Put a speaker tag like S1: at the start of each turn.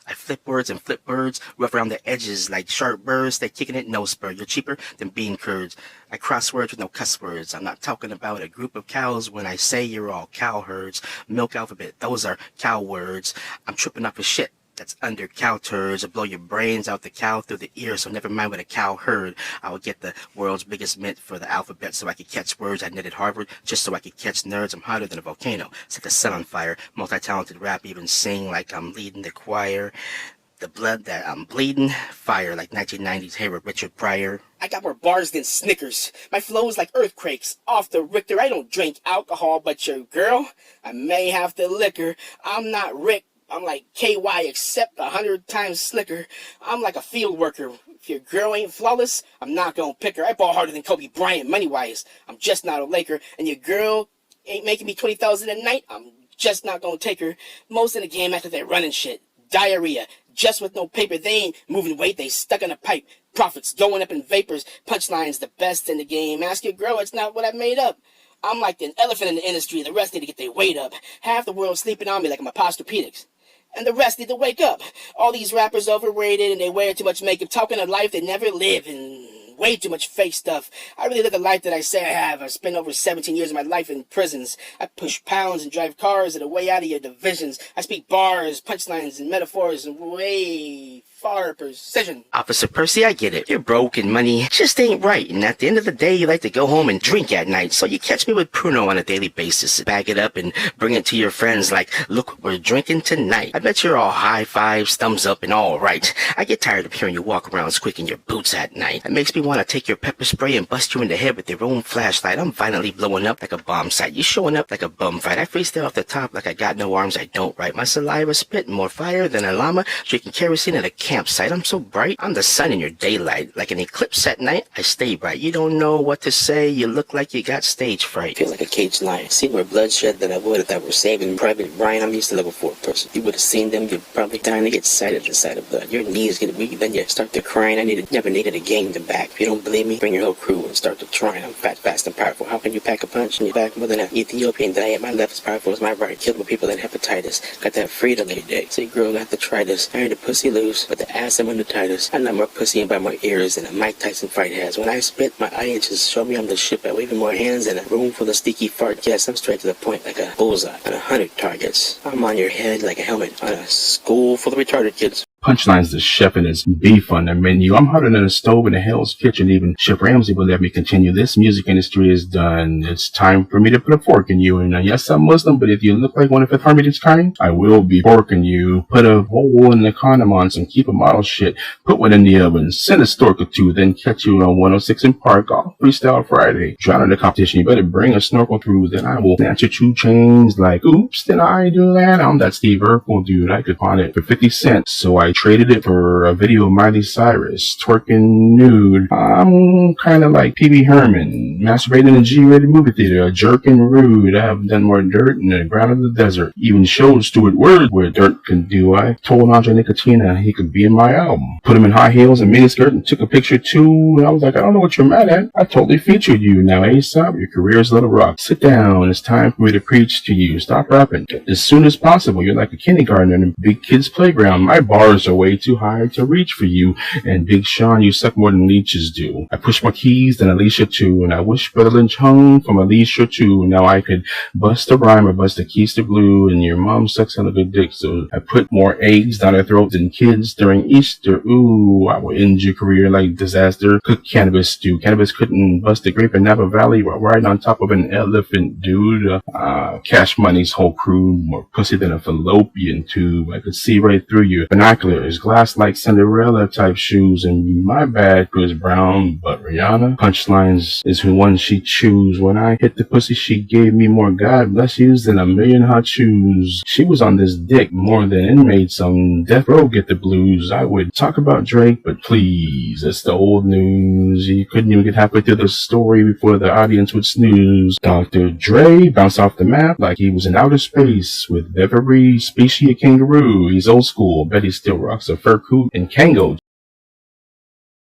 S1: I flip words and flip birds, rough around the edges like sharp birds. They kicking it no spur. You're cheaper than bean curds. I cross words with no cuss words. I'm not talking about a group of cows when I say you're all cow herds. Milk alphabet, those are cow words. I'm tripping off a shit that's under cow turds. I'll blow your brains out the cow through the ear, so never mind what a cow heard. I would get the world's biggest mint for the alphabet so I could catch words. I knitted Harvard just so I could catch nerds. I'm hotter than a volcano, set the sun on fire. Multi-talented rap, even sing like I'm leading the choir. The blood that I'm bleeding, fire like 1990s hair with Richard Pryor. I got more bars than Snickers. My flow's like earthquakes off the Richter. I don't drink alcohol, but your girl, I may have to liquor. I'm not Rick. I'm like KY except 100 times slicker. I'm like a field worker. If your girl ain't flawless, I'm not gonna pick her. I ball harder than Kobe Bryant money-wise. I'm just not a Laker. And your girl ain't making me 20,000 a night. I'm just not gonna take her. Most in the game after they're running shit. Diarrhea. Just with no paper. They ain't moving weight. They stuck in a pipe. Profits going up in vapors. Punchlynez the best in the game. Ask your girl, it's not what I made up. I'm like an elephant in the industry. The rest need to get their weight up. Half the world sleeping on me like I'm a posturepedics. And the rest need to wake up. All these rappers overrated and they wear too much makeup, talking a life they never live, and way too much fake stuff. I really live the life that I say I have. I spent over 17 years of my life in prisons. I push pounds and drive cars that are way out of your divisions. I speak bars, punchlines, and metaphors and way far precision. Officer Percy, I get it. You're broke and money just ain't right. And at the end of the day, you like to go home and drink at night. So you catch me with Pruno on a daily basis. Bag it up and bring it to your friends like, look what we're drinking tonight. I bet you're all high fives, thumbs up, and all right. I get tired of hearing you walk around squeaking your boots at night. It makes me want to take your pepper spray and bust you in the head with your own flashlight. I'm violently blowing up like a bomb site. You showing up like a bum fight. I freestyle off the top like I got no arms. I don't write. My saliva spitting more fire than a llama drinking kerosene at a campsite. I'm so bright. I'm the sun in your daylight. Like an eclipse at night, I stay bright. You don't know what to say. You look like you got stage fright. Feel like a caged lion. See more bloodshed than I would if I were saving Private Brian. I'm used to level 4 person. You would have seen them. You're probably dying to get sight of the sight of blood. Your knees get weak. Then you start to crying. Never needed a game to back. If you don't believe me, bring your whole crew and start to try. I'm fat, fast, and powerful. How can you pack a punch and you back more than an Ethiopian diet? My left is powerful as my right. Killed more people than hepatitis. Got that freedom every day. See, girl, got to try this. I heard the pussy loose, but the ass I'm under Titus. I'm not more pussy and by more ears than a Mike Tyson fight has. When I spit, my eye inches show me I'm the shit by waving more hands than a room full of sticky fart. Yes, I'm straight to the point like a bullseye on 100 targets. I'm on your head like a helmet on a school full of retarded kids.
S2: Punchlynez the chef and his beef on the menu. I'm hotter than a stove in a Hell's Kitchen. Even Chef Ramsay will let me continue. This music industry is done. It's time for me to put a fork in you. And yes, I'm Muslim, but if you look like one of Fifth Harmony's kind, I will be forking you. Put a hole in the condom on some keep a model shit. Put one in the oven. Send a stork or two. Then catch you on 106 in Park off Freestyle Friday. Drown in the competition. You better bring a snorkel through. Then I will snatch your 2 chains like, oops, did I do that? I'm that Steve Urkel dude. I could pawn it for 50 cents. So I traded it for a video of Miley Cyrus twerking nude. I'm kind of like Pee Wee Herman, masturbating in a G-rated movie theater, a jerk and rude. I have done more dirt in the ground of the desert. Even showed Stuart Word what dirt can do. I told Andre Nicotina he could be in my album. Put him in high heels and miniskirt and took a picture too. And I was like, I don't know what you're mad at. I totally featured you. Now ASAP, your career's Little Rock. Sit down. It's time for me to preach to you. Stop rapping as soon as possible. You're like a kindergartner in a big kid's playground. My bars are way too high to reach for you. And Big Sean, you suck more than leeches do. I push more keys than Alicia too. And I wish Brother Lynch hung from Alicia too. Now I could bust a rhyme or bust a keys to blue. And your mom sucks on a good dick. So I put more eggs down her throat than kids during Easter. Ooh, I will end your career like disaster. Cook cannabis stew. Cannabis couldn't bust a grape in Napa Valley while riding on top of an elephant, dude. Cash Money's whole crew, more pussy than a fallopian tube. I could see right through you. Binoculars, glass like Cinderella type shoes, and my bad Chris Brown, but Rihanna. Punchlynez is who one she choose. When I hit the pussy, she gave me more God bless yous than a million hot shoes. She was on this dick more than inmates on death row get the blues. I would talk about Drake, but please, it's the old news. You couldn't even get halfway through the story before the audience would snooze. Dr. Dre bounced off the map like he was in outer space with every species of kangaroo. He's old school, bet he still rocks a fur coat and Kango.